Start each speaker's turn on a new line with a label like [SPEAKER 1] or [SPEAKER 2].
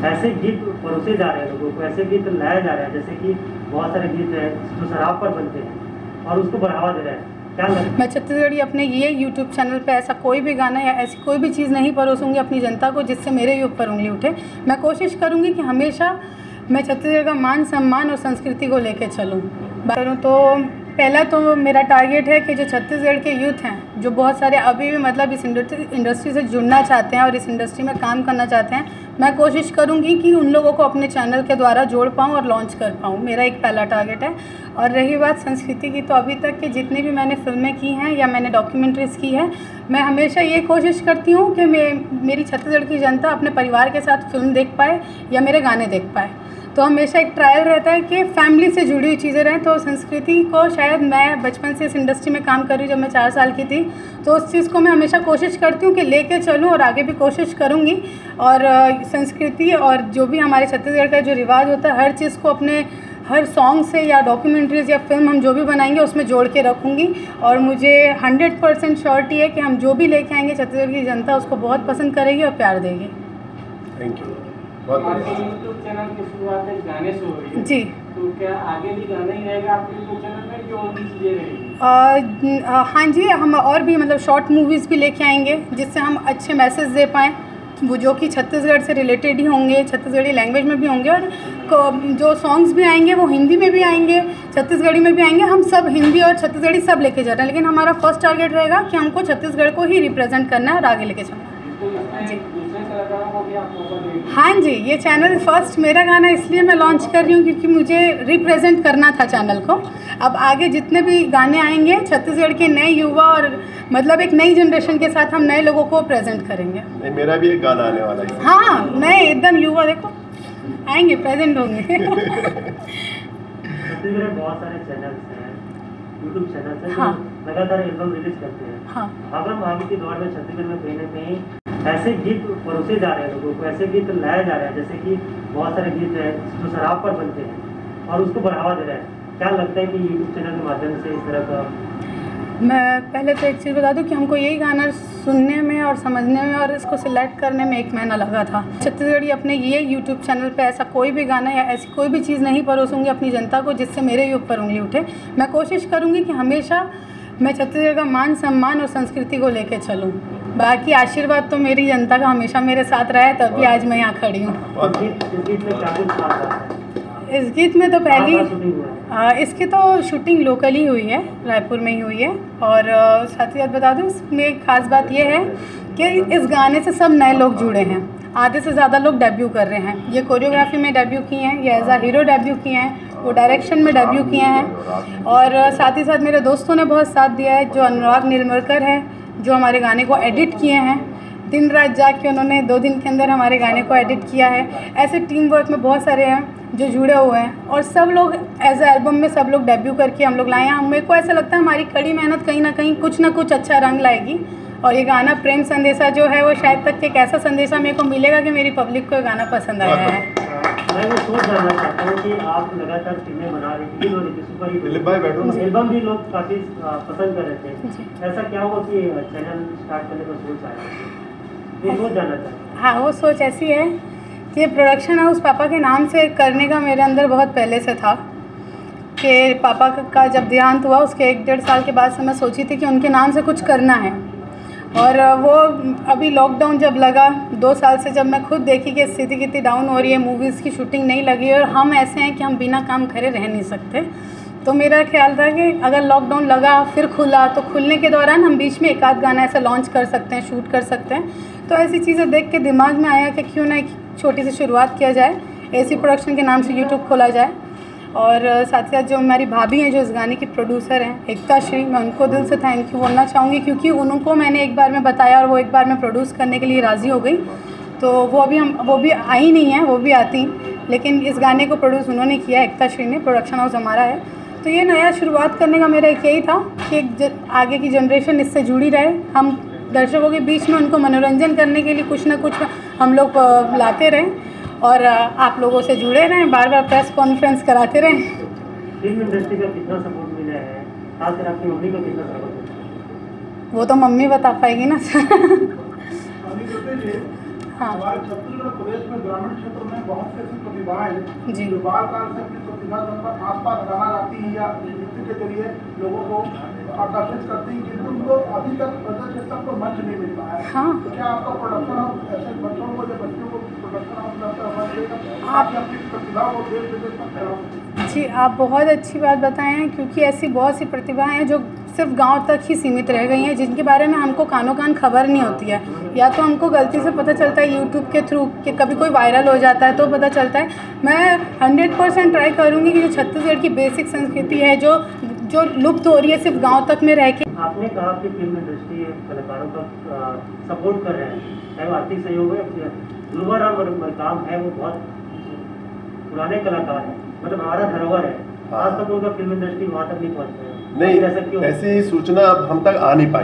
[SPEAKER 1] ऐसे गीत परोसे जा रहे हैं लोगों को, ऐसे गीत लाया जा रहा है जैसे कि बहुत सारे गीत हैं जो शराब पर बनते हैं और उसको बढ़ावा दे रहे हैं। क्या लगता है?
[SPEAKER 2] मैं छत्तीसगढ़ी अपने ये यूट्यूब चैनल पे ऐसा कोई भी गाना या ऐसी कोई भी चीज़ नहीं परोसूंगी अपनी जनता को जिससे मेरे ही ऊपर उंगली उठे। मैं कोशिश करूँगी कि हमेशा मैं छत्तीसगढ़ का मान सम्मान और संस्कृति को लेके चलूँ। बात करूँ तो पहला तो मेरा टारगेट है कि जो छत्तीसगढ़ के यूथ हैं जो बहुत सारे अभी भी मतलब इस इंडस्ट्री से जुड़ना चाहते हैं और इस इंडस्ट्री में काम करना चाहते हैं, मैं कोशिश करूंगी कि उन लोगों को अपने चैनल के द्वारा जोड़ पाऊँ और लॉन्च कर पाऊँ। मेरा एक पहला टारगेट है। और रही बात संस्कृति की, तो अभी तक के जितनी भी मैंने फिल्में की हैं या मैंने डॉक्यूमेंट्रीज़ की है, मैं हमेशा ये कोशिश करती हूँ कि मेरी छत्तीसगढ़ की जनता अपने परिवार के साथ फिल्म देख पाए या मेरे गाने देख पाए। तो हमेशा एक ट्रायल रहता है कि फैमिली से जुड़ी हुई चीज़ें रहें। तो संस्कृति को शायद मैं बचपन से इस इंडस्ट्री में काम कर रही हूँ, जब मैं 4 साल की थी, तो उस चीज़ को मैं हमेशा कोशिश करती हूँ कि लेके चलूँ और आगे भी कोशिश करूँगी। और संस्कृति और जो भी हमारे छत्तीसगढ़ का जो रिवाज होता है, हर चीज़ को अपने हर सॉन्ग से या डॉक्यूमेंट्रीज़ या फिल्म हम जो भी बनाएंगे उसमें जोड़ के रखूँगी। और मुझे 100% श्योरिटी है कि हम जो भी लेके आएंगे छत्तीसगढ़ की जनता उसको बहुत पसंद करेगी और प्यार देगी।
[SPEAKER 3] Thank you.
[SPEAKER 4] आपके यूट्यूब चैनल की शुरुआत गाने से हो रही है
[SPEAKER 2] जी,
[SPEAKER 4] तो क्या आगे भी गाना ही रहेगा आपके यूट्यूब चैनल में कि और भी चीज़ें रहेंगी?
[SPEAKER 2] हाँ जी, हम और भी मतलब शॉर्ट मूवीज़ भी लेके आएंगे जिससे हम अच्छे मैसेज दे पाएँ, वो जो कि छत्तीसगढ़ से रिलेटेड ही होंगे, छत्तीसगढ़ी लैंग्वेज में भी होंगे। और जो सॉन्ग्स भी आएंगे वो हिंदी में भी आएंगे, छत्तीसगढ़ी में भी आएंगे। हम सब हिंदी और छत्तीसगढ़ी सब लेके जा रहे हैं, लेकिन हमारा फर्स्ट टारगेट रहेगा कि हमको छत्तीसगढ़ को ही रिप्रेजेंट करना है और आगे लेके चलना है। हाँ जी, ये चैनल फर्स्ट मेरा गाना इसलिए मैं लॉन्च कर रही हूँ क्योंकि मुझे रिप्रेजेंट करना था चैनल को। अब आगे जितने भी गाने आएंगे छत्तीसगढ़ के नए युवा और मतलब एक नई जनरेशन के साथ हम नए लोगों को प्रेजेंट करेंगे।
[SPEAKER 3] नहीं, मेरा भी एक गाना आने वाला है।
[SPEAKER 2] हाँ, नए एकदम युवा देखो आएंगे, प्रेजेंट होंगे।
[SPEAKER 1] छत्तीसगढ़ में बहुत सारे चैनल्स हैं, यूट्यूब चैनल्स हैं,
[SPEAKER 2] हाँ,
[SPEAKER 1] जो लगातार एल्बम रिलीज करते हैं।
[SPEAKER 2] हाँ,
[SPEAKER 1] अगर हम आगे के दौर में छत्तीसगढ़ में कहीं ना कहीं ऐसे गीत परोसे जा रहे हैं लोगों को, ऐसे गीत लाया जा रहा है जैसे कि बहुत सारे गीत हैं जो शराब पर बनते हैं और उसको बढ़ावा दे रहे हैं। क्या लगता है कि यूट्यूब चैनल के माध्यम से इस तरह का?
[SPEAKER 2] मैं पहले तो एक चीज़ बता दूं कि हमको यही गाना सुनने में और समझने में और इसको सिलेक्ट करने में 1 महीना लगा था। छत्तीसगढ़ी अपने ये यूट्यूब चैनल पे ऐसा कोई भी गाना या ऐसी कोई भी चीज़ नहीं परोसूंगी अपनी जनता को जिससे मेरे ही ऊपर उंगली उठे। मैं कोशिश करूँगी कि हमेशा मैं छत्तीसगढ़ का मान सम्मान और संस्कृति को लेके चलूँ। बाकी आशीर्वाद तो मेरी जनता का हमेशा मेरे साथ रहा है, तभी आज मैं यहाँ खड़ी हूँ।
[SPEAKER 1] इस गीत में क्या कुछ खास बात है?
[SPEAKER 2] इस गीत में तो पहली
[SPEAKER 1] शूटिंग हुआ है?
[SPEAKER 2] इसकी तो शूटिंग लोकल ही हुई है, रायपुर में ही हुई है। और साथ ही साथ बता दूँ इसमें एक ख़ास बात यह है कि इस गाने से सब नए लोग जुड़े हैं। आधे से ज़्यादा लोग डेब्यू कर रहे हैं। ये कोरियोग्राफी में डेब्यू किए हैं, ये एज आ हीरो डेब्यू किए हैं, वो डायरेक्शन में डेब्यू किए हैं। और साथ ही साथ मेरे दोस्तों ने बहुत साथ दिया है। जो अनुराग निर्मलकर है, जो हमारे गाने को एडिट किए हैं, दिन रात जाके उन्होंने 2 दिन के अंदर हमारे गाने को एडिट किया है। ऐसे टीम वर्क में बहुत सारे हैं जो जुड़े हुए हैं और सब लोग एज आ एल्बम में सब लोग डेब्यू करके हम लोग लाए हैं। मेरे को ऐसा लगता है हमारी कड़ी मेहनत कहीं ना कहीं कुछ ना कुछ अच्छा रंग लाएगी। और ये गाना प्रेम संदेशा जो है वो शायद तक एक ऐसा संदेशा मेरे को मिलेगा कि मेरी पब्लिक को ये गाना पसंद आया है।
[SPEAKER 1] मैं वो सोच जानना चाहता हूँ कि आप लगातार फिल्में बना रही थी और सुपर हिट एल्बम भी लोग काफ़ी पसंद कर रहे थे। ऐसा क्या हुआ कि चैनल स्टार्ट करने का सोच आया? वो सोच जानना चाहता हूँ।
[SPEAKER 2] हाँ, वो सोच ऐसी है कि प्रोडक्शन हाउस पापा के नाम से करने का मेरे अंदर बहुत पहले से था कि पापा का जब देहांत हुआ उसके 1-1.5 साल के बाद से मैं सोची थी कि उनके नाम से कुछ करना है। और वो अभी लॉकडाउन जब लगा 2 साल से, जब मैं खुद देखी कि स्थिति कितनी डाउन हो रही है, मूवीज़ की शूटिंग नहीं लगी और हम ऐसे हैं कि हम बिना काम करे रह नहीं सकते, तो मेरा ख्याल था कि अगर लॉकडाउन लगा फिर खुला तो खुलने के दौरान हम बीच में 1 आध गाना ऐसा लॉन्च कर सकते हैं, शूट कर सकते हैं। तो ऐसी चीज़ें देख के दिमाग में आया कि क्यों ना एक छोटी सी शुरुआत किया जाए, एसी प्रोडक्शन के नाम से यूट्यूब खोला जाए। और साथ ही साथ जो हमारी भाभी हैं जो इस गाने की प्रोड्यूसर हैं, एकता श्री, मैं उनको दिल से थैंक यू बोलना चाहूँगी क्योंकि उनको मैंने एक बार में बताया और वो एक बार में प्रोड्यूस करने के लिए राज़ी हो गई। तो वो भी आई नहीं है, वो भी आती, लेकिन इस गाने को प्रोड्यूस उन्होंने किया, एकता श्री ने। प्रोडक्शन हाउस हमारा है। तो ये नया शुरुआत करने का मेरा एक यही था कि आगे की जनरेशन इससे जुड़ी रहे। हम दर्शकों के बीच में उनको मनोरंजन करने के लिए कुछ ना कुछ हम लोग लाते रहें और आप लोगों से जुड़े रहें, बार बार प्रेस कॉन्फ्रेंस कराते रहें।
[SPEAKER 1] फिल्म इंडस्ट्री का कितना सपोर्ट मिला है, खासकर आपकी मम्मी को कितना सपोर्ट मिला?
[SPEAKER 2] वो तो मम्मी बता पाएगी ना। हाँ
[SPEAKER 5] हमारे छत्तीसगढ़ प्रदेश में ग्रामीण क्षेत्र में बहुत से ऐसी प्रतिभाएं हैं
[SPEAKER 2] जी।
[SPEAKER 5] जो बाल काल से अपनी प्रतिभा पर आसपास गाना गाती है या नृत्य के जरिए लोगों को आकर्षित करती है, किंतु उनको अभी तक प्रदर्शन स्तर पर मंच नहीं मिल पाया है।
[SPEAKER 2] हाँ।
[SPEAKER 5] तो क्या आपका प्रोडक्शन हाउस ऐसे बच्चों को या बच्चों को प्रोडक्शन हाउस लगता है
[SPEAKER 2] आप
[SPEAKER 5] अपनी प्रतिभा को देश विदेश तक फैलाओ?
[SPEAKER 2] जी, आप बहुत अच्छी बात बताए हैं, क्योंकि ऐसी बहुत सी प्रतिभाएं हैं जो सिर्फ गांव तक ही सीमित रह गई हैं, जिनके बारे में हमको कानों कान खबर नहीं होती है। या तो हमको गलती से पता चलता है यूट्यूब के थ्रू कि कभी कोई वायरल हो जाता है तो पता चलता है। मैं 100% ट्राई करूँगी कि जो छत्तीसगढ़ की बेसिक संस्कृति है जो लुप्त हो रही है सिर्फ गाँव तक में रह के।
[SPEAKER 1] आपने कहा कि फिल्म इंडस्ट्री कलाकारों का सपोर्ट कर रहे हैं, चाहे वो आर्थिक सहयोग है। ध्रुवा काम है वो बहुत पुराने कलाकार हैं, मतलब हमारा धरोहर है। आज तक उनका फिल्म इंडस्ट्री वहाँ तक नहीं पहुँच पाया।
[SPEAKER 3] नहीं, ऐसी सूचना अब हम तक आ नहीं पाई।